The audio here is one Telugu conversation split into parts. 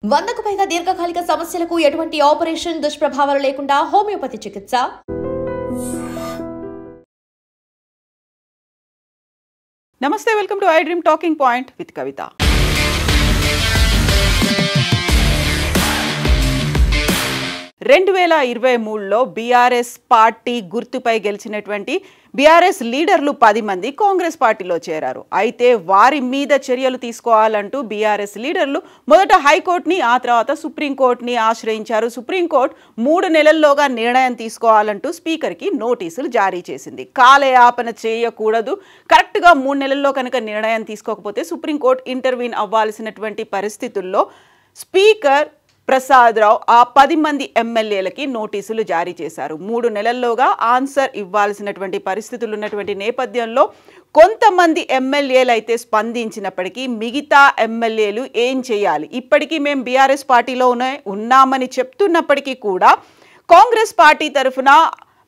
100కు పైగా దీర్ఘకాలిక సమస్యలకు ఎటువంటి ఆపరేషన్ దుష్ప్రభావాలు లేకుండా హోమియోపతి చికిత్స. నమస్తే, welcome to I dream talking point with Kavitha. రెండు 2023లో బీఆర్ఎస్ పార్టీ గుర్తుపై గెలిచినటువంటి బీఆర్ఎస్ లీడర్లు 10 మంది కాంగ్రెస్ పార్టీలో చేరారు. అయితే వారి మీద చర్యలు తీసుకోవాలంటూ బీఆర్ఎస్ లీడర్లు మొదట హైకోర్టుని, ఆ తర్వాత సుప్రీంకోర్టుని ఆశ్రయించారు. సుప్రీంకోర్టు 3 నెలల్లోగా నిర్ణయం తీసుకోవాలంటూ స్పీకర్కి నోటీసులు జారీ చేసింది. కాలయాపన చేయకూడదు, కరెక్ట్గా 3 నెలల్లో కనుక నిర్ణయం తీసుకోకపోతే సుప్రీంకోర్టు ఇంటర్వీన్ అవ్వాల్సినటువంటి పరిస్థితుల్లో స్పీకర్ ప్రసాదరావు ఆ 10 మంది ఎమ్మెల్యేలకి నోటీసులు జారీ చేశారు. 3 నెలల్లోగా ఆన్సర్ ఇవ్వాల్సినటువంటి పరిస్థితులు ఉన్నటువంటి నేపథ్యంలో కొంతమంది ఎమ్మెల్యేలు అయితే స్పందించినప్పటికీ మిగతా ఎమ్మెల్యేలు ఏం చేయాలి? ఇప్పటికీ మేము బీఆర్ఎస్ పార్టీలోనే ఉన్నామని చెప్తున్నప్పటికీ కూడా కాంగ్రెస్ పార్టీ తరఫున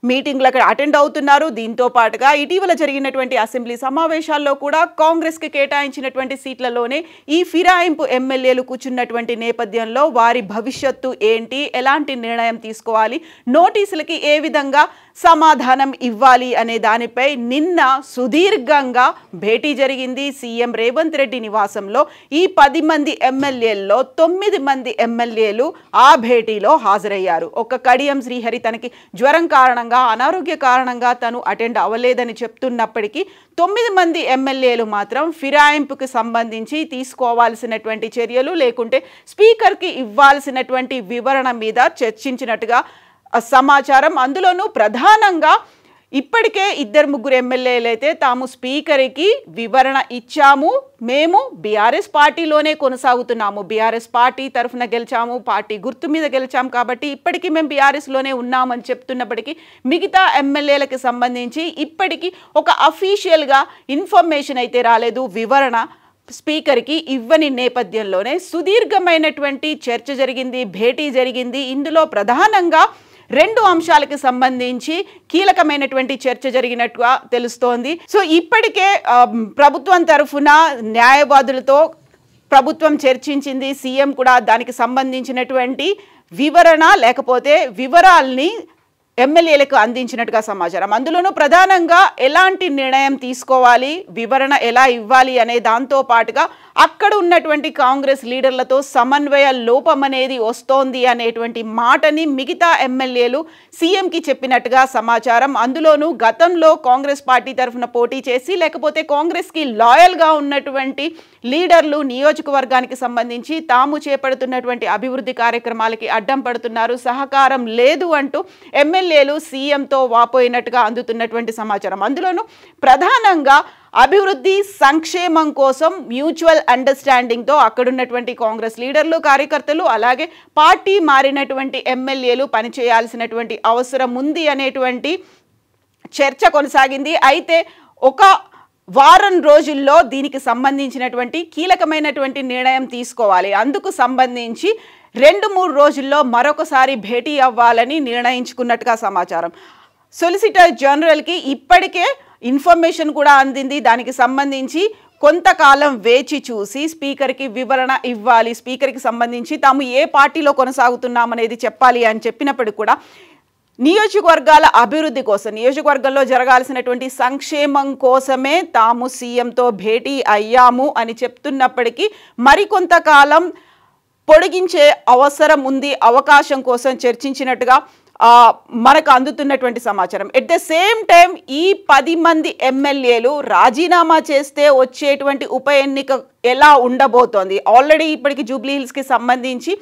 మీటింగ్లకు అటెండ్ అవుతున్నారు. దీంతో పాటుగా ఇటీవల జరిగినటువంటి అసెంబ్లీ సమావేశాల్లో కూడా కాంగ్రెస్కి కేటాయించినటువంటి సీట్లలోనే ఈ ఫిరాయింపు ఎమ్మెల్యేలు కూర్చున్నటువంటి నేపథ్యంలో వారి భవిష్యత్తు ఏంటి, ఎలాంటి నిర్ణయం తీసుకోవాలి, నోటీసులకి ఏ విధంగా సమాధానం ఇవ్వాలి అనే దానిపై నిన్న సుదీర్ఘంగా భేటీ జరిగింది సీఎం రేవంత్ రెడ్డి నివాసంలో. ఈ 10 మంది ఎమ్మెల్యేల్లో 9 మంది ఎమ్మెల్యేలు ఆ భేటీలో హాజరయ్యారు. ఒక కడియం శ్రీహరి తనకి జ్వరం కారణంగా, అనారోగ్య కారణంగా తను అటెండ్ అవ్వలేదని చెప్తున్నప్పటికీ 9 మంది ఎమ్మెల్యేలు మాత్రం ఫిరాయింపుకి సంబంధించి తీసుకోవాల్సినటువంటి చర్యలు, లేకుంటే స్పీకర్కి ఇవ్వాల్సినటువంటి వివరణ మీద చర్చించినట్టుగా సమాచారం. అందులోనూ ప్రధానంగా ఇప్పటికే 2-3 ఎమ్మెల్యేలు అయితే తాము స్పీకర్కి వివరణ ఇచ్చాము, మేము బీఆర్ఎస్ పార్టీలోనే కొనసాగుతున్నాము, బీఆర్ఎస్ పార్టీ తరఫున గెలిచాము, పార్టీ గుర్తు మీద గెలిచాము కాబట్టి ఇప్పటికీ మేము బీఆర్ఎస్లోనే ఉన్నామని చెప్తున్నప్పటికీ మిగతా ఎమ్మెల్యేలకు సంబంధించి ఇప్పటికీ ఒక అఫీషియల్గా ఇన్ఫర్మేషన్ అయితే రాలేదు, వివరణ స్పీకర్కి ఇవ్వని నేపథ్యంలోనే సుదీర్ఘమైనటువంటి చర్చ జరిగింది, భేటీ జరిగింది. ఇందులో ప్రధానంగా 2 అంశాలకు సంబంధించి కీలకమైనటువంటి చర్చ జరిగినట్టుగా తెలుస్తోంది. సో ఇప్పటికే ప్రభుత్వం తరఫున న్యాయవాదులతో ప్రభుత్వం చర్చించింది, సీఎం కూడా దానికి సంబంధించినటువంటి వివరణ లేకపోతే వివరాల్ని ఎమ్మెల్యేలకు అందించినట్టుగా సమాచారం. అందులోనూ ప్రధానంగా ఎలాంటి నిర్ణయం తీసుకోవాలి, వివరణ ఎలా ఇవ్వాలి అనే దాంతో పాటుగా అక్కడ ఉన్నటువంటి కాంగ్రెస్ లీడర్లతో సమన్వయ లోపం అనేది వస్తోంది అనేటువంటి మాటని మిగతా ఎమ్మెల్యేలు సీఎంకి చెప్పినట్టుగా సమాచారం. అందులోనూ గతంలో కాంగ్రెస్ పార్టీ తరఫున పోటీ చేసి లేకపోతే కాంగ్రెస్కి లాయల్గా ఉన్నటువంటి లీడర్లు నియోజకవర్గానికి సంబంధించి తాము చేపడుతున్నటువంటి అభివృద్ధి కార్యక్రమాలకి అడ్డం పడుతున్నారు, సహకారం లేదు అంటూ ఎమ్మెల్యేలు సీఎంతో వాపోయినట్టుగా అందుతున్నటువంటి సమాచారం. అందులోనూ ప్రధానంగా అభివృద్ధి సంక్షేమం కోసం మ్యూచువల్ అండర్స్టాండింగ్తో అక్కడున్నటువంటి కాంగ్రెస్ లీడర్లు, కార్యకర్తలు, అలాగే పార్టీ మారినటువంటి ఎమ్మెల్యేలు పనిచేయాల్సినటువంటి అవసరం ఉంది అనేటువంటి చర్చ కొనసాగింది. అయితే ఒక వారం రోజుల్లో దీనికి సంబంధించినటువంటి కీలకమైనటువంటి నిర్ణయం తీసుకోవాలి. అందుకు సంబంధించి 2-3 రోజుల్లో మరొకసారి భేటీ అవ్వాలని నిర్ణయించుకున్నట్టుగా సమాచారం. సొలిసిటర్ జనరల్కి ఇప్పటికే ఇన్ఫర్మేషన్ కూడా అందింది. దానికి సంబంధించి కొంతకాలం వేచి చూసి స్పీకర్కి వివరణ ఇవ్వాలి, స్పీకర్కి సంబంధించి తాము ఏ పార్టీలో కొనసాగుతున్నామనేది చెప్పాలి అని చెప్పినప్పటికీ కూడా నియోజకవర్గాల అభివృద్ధి కోసం, నియోజకవర్గంలో జరగాల్సినటువంటి సంక్షేమం కోసమే తాము సీఎంతో భేటీ అయ్యాము అని చెప్తున్నప్పటికీ మరికొంతకాలం పొడిగించే అవసరం ఉంది, అవకాశం కోసం చర్చించినట్టుగా మనకు అందుతున్నటువంటి సమాచారం. ఎట్ ద సేమ్ టైం ఈ 10 మంది ఎమ్మెల్యేలు రాజీనామా చేస్తే వచ్చేటువంటి ఉప ఎన్నిక ఎలా ఉండబోతోంది? ఆల్రెడీ ఇప్పటికి జూబ్లీ హిల్స్కి సంబంధించి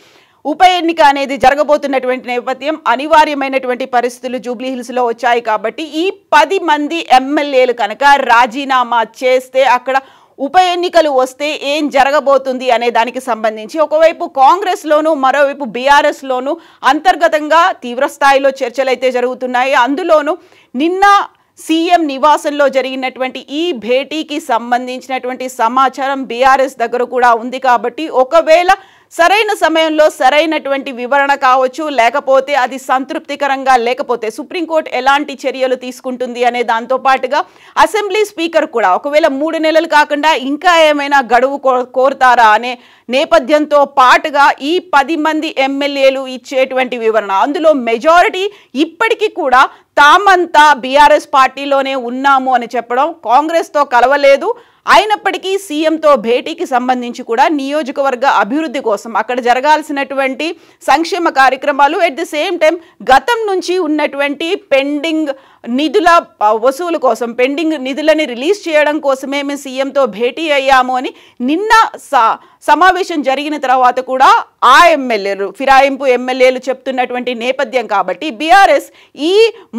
ఉప ఎన్నిక అనేది జరగబోతున్నటువంటి నేపథ్యం, అనివార్యమైనటువంటి పరిస్థితులు జూబ్లీ హిల్స్లో వచ్చాయి కాబట్టి ఈ 10 మంది ఎమ్మెల్యేలు కనుక రాజీనామా చేస్తే అక్కడ ఉప ఎన్నికలు వస్తే ఏం జరగబోతుంది అనే దానికి సంబంధించి ఒకవైపు కాంగ్రెస్లోనూ మరోవైపు బీఆర్ఎస్లోనూ అంతర్గతంగా తీవ్రస్థాయిలో చర్చలు అయితే జరుగుతున్నాయి. అందులోనూ నిన్న సీఎం నివాసంలో జరిగినటువంటి ఈ భేటీకి సంబంధించినటువంటి సమాచారం బీఆర్ఎస్ దగ్గర కూడా ఉంది కాబట్టి ఒకవేళ సరైన సమయంలో సరైనటువంటి వివరణ కావచ్చు, లేకపోతే అది సంతృప్తికరంగా లేకపోతే సుప్రీంకోర్టు ఎలాంటి చర్యలు తీసుకుంటుంది అనే దాంతో పాటుగా అసెంబ్లీ స్పీకర్ కూడా ఒకవేళ 3 నెలలు కాకుండా ఇంకా ఏమైనా గడువు కోరుతారా అనే నేపథ్యంతో పాటుగా ఈ 10 మంది ఎమ్మెల్యేలు ఇచ్చేటువంటి వివరణ, అందులో మెజారిటీ ఇప్పటికీ కూడా తామంతా బీఆర్ఎస్ పార్టీలోనే ఉన్నాము అని చెప్పడం, కాంగ్రెస్తో కలవలేదు, అయినప్పటికీ సీఎంతో భేటీకి సంబంధించి కూడా నియోజకవర్గ అభివృద్ధి కోసం అక్కడ జరగాల్సినటువంటి సంక్షేమ కార్యక్రమాలు ఎట్ ది సేమ్ టైం గతం నుంచి ఉన్నటువంటి పెండింగ్ నిధుల వసూలు కోసం, పెండింగ్ నిధులని రిలీజ్ చేయడం కోసమే మేము సీఎంతో భేటీ అయ్యాము అని నిన్న సమావేశం జరిగిన తర్వాత కూడా ఆ ఎమ్మెల్యేలు, ఫిరాయింపు ఎమ్మెల్యేలు చెప్తున్నటువంటి నేపథ్యం కాబట్టి బీఆర్ఎస్ ఈ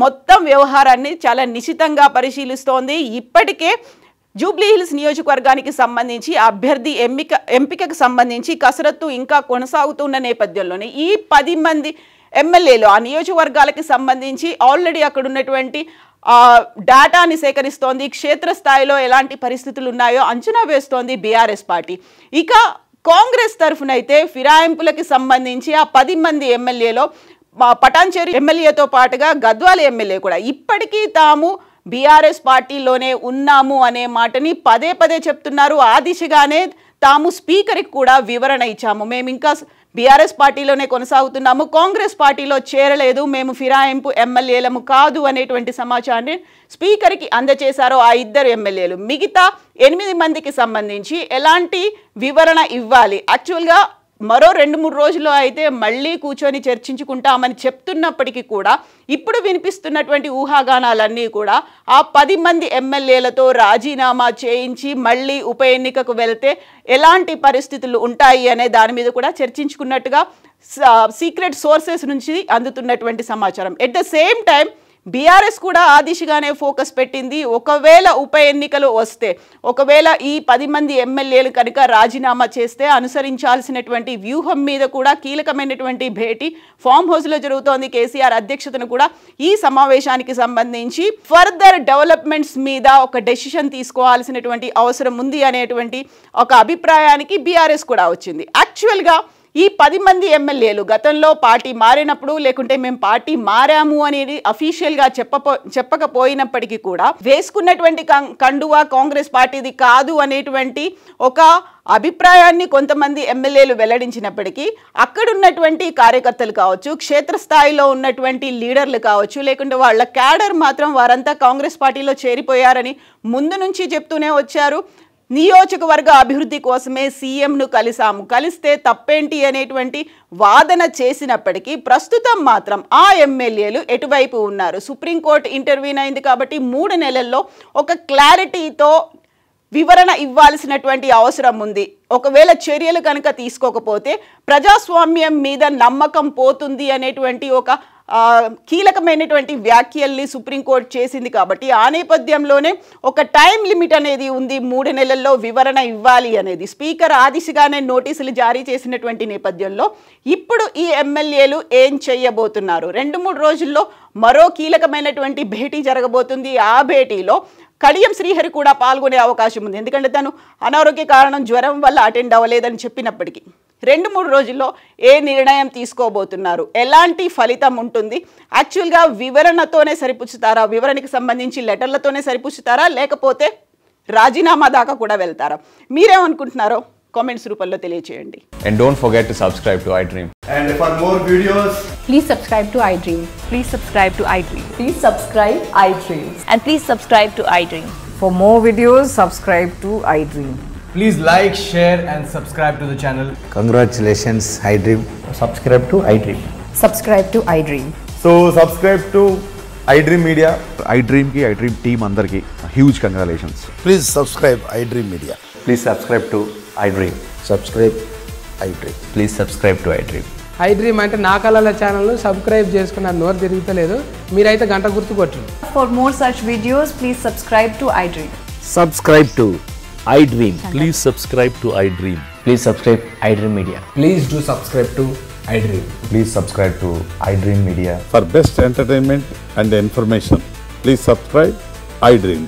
మొత్తం వ్యవహారాన్ని చాలా నిశితంగా పరిశీలిస్తోంది. ఇప్పటికే జూబ్లీహిల్స్ నియోజకవర్గానికి సంబంధించి అభ్యర్థి ఎంపికకు సంబంధించి కసరత్తు ఇంకా కొనసాగుతున్న నేపథ్యంలోనే ఈ 10 మంది ఎమ్మెల్యేలు ఆ నియోజకవర్గాలకి సంబంధించి ఆల్రెడీ అక్కడ ఉన్నటువంటి డేటాని సేకరిస్తోంది. క్షేత్రస్థాయిలో ఎలాంటి పరిస్థితులు ఉన్నాయో అంచనా వేస్తోంది బీఆర్ఎస్ పార్టీ. ఇక కాంగ్రెస్ తరఫునైతే ఫిరాయింపులకి సంబంధించి ఆ 10 మంది ఎమ్మెల్యేలో పటాన్చేరు ఎమ్మెల్యేతో పాటుగా గద్వాల ఎమ్మెల్యే కూడా ఇప్పటికీ తాము బీఆర్ఎస్ పార్టీలోనే ఉన్నాము అనే మాటని పదే పదే చెప్తున్నారు. ఆ దిశగానే తాము స్పీకర్కి కూడా వివరణ ఇచ్చాము, మేము ఇంకా బీఆర్ఎస్ పార్టీలోనే కొనసాగుతున్నాము, కాంగ్రెస్ పార్టీలో చేరలేదు, మేము ఫిరాయింపు ఎమ్మెల్యేలము కాదు అనేటువంటి సమాచారాన్ని స్పీకర్కి అందజేశారు ఆ 2 ఎమ్మెల్యేలు. మిగతా 8 మందికి సంబంధించి ఎలాంటి వివరణ ఇవ్వాలి, యాక్చువల్గా మరో 2-3 రోజుల్లో అయితే మళ్ళీ కూర్చొని చర్చించుకుంటామని చెప్తున్నప్పటికీ కూడా ఇప్పుడు వినిపిస్తున్నటువంటి ఊహాగానాలన్నీ కూడా ఆ 10 మంది ఎమ్మెల్యేలతో రాజీనామా చేయించి మళ్ళీ ఉప ఎన్నికకు వెళ్తే ఎలాంటి పరిస్థితులు ఉంటాయి అనే దాని మీద కూడా చర్చించుకున్నట్టుగా సీక్రెట్ సోర్సెస్ నుంచి అందుతున్నటువంటి సమాచారం. At the same time BRS కూడా ఆ దిశగానే ఫోకస్ పెట్టింది. ఒకవేళ ఉప ఎన్నికలు వస్తే, ఒకవేళ ఈ 10 మంది ఎమ్మెల్యేలు కనుక రాజీనామా చేస్తే అనుసరించాల్సినటువంటి వ్యూహం మీద కూడా కీలకమైనటువంటి భేటీ ఫామ్ హౌస్లో జరుగుతోంది. కేసీఆర్ అధ్యక్షతను కూడా ఈ సమావేశానికి సంబంధించి ఫర్దర్ డెవలప్మెంట్స్ మీద ఒక డెసిషన్ తీసుకోవాల్సినటువంటి అవసరం ఉంది అనేటువంటి ఒక అభిప్రాయానికి బీఆర్ఎస్ కూడా వచ్చింది. యాక్చువల్గా ఈ 10 మంది ఎమ్మెల్యేలు గతంలో పార్టీ మారినప్పుడు, లేకుంటే మేము పార్టీ మారాము అనేది అఫీషియల్గా చెప్పకపోయినప్పటికీ కూడా వేసుకున్నటువంటి కండువా కాంగ్రెస్ పార్టీది కాదు అనేటువంటి ఒక అభిప్రాయాన్ని కొంతమంది ఎమ్మెల్యేలు వెల్లడించినప్పటికీ అక్కడున్నటువంటి కార్యకర్తలు కావచ్చు, క్షేత్రస్థాయిలో ఉన్నటువంటి లీడర్లు కావచ్చు, లేకుంటే వాళ్ళ క్యాడర్ మాత్రం వారంతా కాంగ్రెస్ పార్టీలో చేరిపోయారని ముందు నుంచి చెప్తూనే వచ్చారు. నియోజకవర్గ అభివృద్ధి కోసమే సీఎంను కలిస్తే తప్పేంటి అనేటువంటి వాదన చేసినప్పటికీ ప్రస్తుతం మాత్రం ఆ ఎమ్మెల్యేలు ఎటువైపు ఉన్నారు, సుప్రీంకోర్టు ఇంటర్వ్యూన్ అయింది కాబట్టి 3 నెలల్లో ఒక క్లారిటీతో వివరణ ఇవ్వాల్సినటువంటి అవసరం ఉంది. ఒకవేళ చర్యలు కనుక తీసుకోకపోతే ప్రజాస్వామ్యం మీద నమ్మకం పోతుంది అనేటువంటి ఒక కీలకమైనటువంటి వ్యాఖ్యల్ని సుప్రీంకోర్టు చేసింది కాబట్టి ఆ నేపథ్యంలోనే ఒక టైం లిమిట్ అనేది ఉంది, 3 నెలల్లో వివరణ ఇవ్వాలి అనేది. స్పీకర్ ఆ దిశగానే నోటీసులు జారీ చేసినటువంటి నేపథ్యంలో ఇప్పుడు ఈ ఎమ్మెల్యేలు ఏం చేయబోతున్నారు? 2-3 రోజుల్లో మరో కీలకమైనటువంటి భేటీ జరగబోతుంది. ఆ భేటీలో కడియం శ్రీహరి కూడా పాల్గొనే అవకాశం ఉంది. ఎందుకంటే తను అనారోగ్య కారణం జ్వరం వల్ల అటెండ్ అవ్వలేదని చెప్పినప్పటికీ 2-3 రోజుల్లో ఏ నిర్ణయం తీసుకోబోతున్నారు, ఎలాంటి ఫలితం ఉంటుంది, యాక్చువల్గా వివరణతోనే సరిపుచ్చుతారా, వివరణకి సంబంధించి లెటర్లతోనే సరిపుచ్చుతారా, లేకపోతే రాజీనామా దాకా కూడా వెళ్తారా? మీరేమనుకుంటున్నారో కామెంట్స్ రూపంలో తెలియజేయండి. And don't forget to subscribe to iDream. And for more videos, please subscribe to iDream. Please subscribe to iDream. Please subscribe iDream. And please subscribe to iDream. For more videos, subscribe to iDream. please like, share and subscribe to the channel. Congratulations, iDream. Subscribe to iDream. Subscribe to iDream. So subscribe to iDream Media. iDream ki iDream team andarki huge congratulations. Please subscribe iDream Media. Please subscribe to iDream. Subscribe iDream. Please subscribe to iDream. iDream అంటే నా కళల ఛానల్ సబ్స్క్రైబ్ చేసుకున్న నోరు తిరుగుతలేదు, మీరైతే గంట గుర్తు కొట్టండి. For more such videos, please subscribe to iDream. Subscribe to iDream. Please subscribe to iDream. Please subscribe iDream Media. Please do subscribe to iDream. Please subscribe to iDream Media. For best entertainment and information, please subscribe iDream.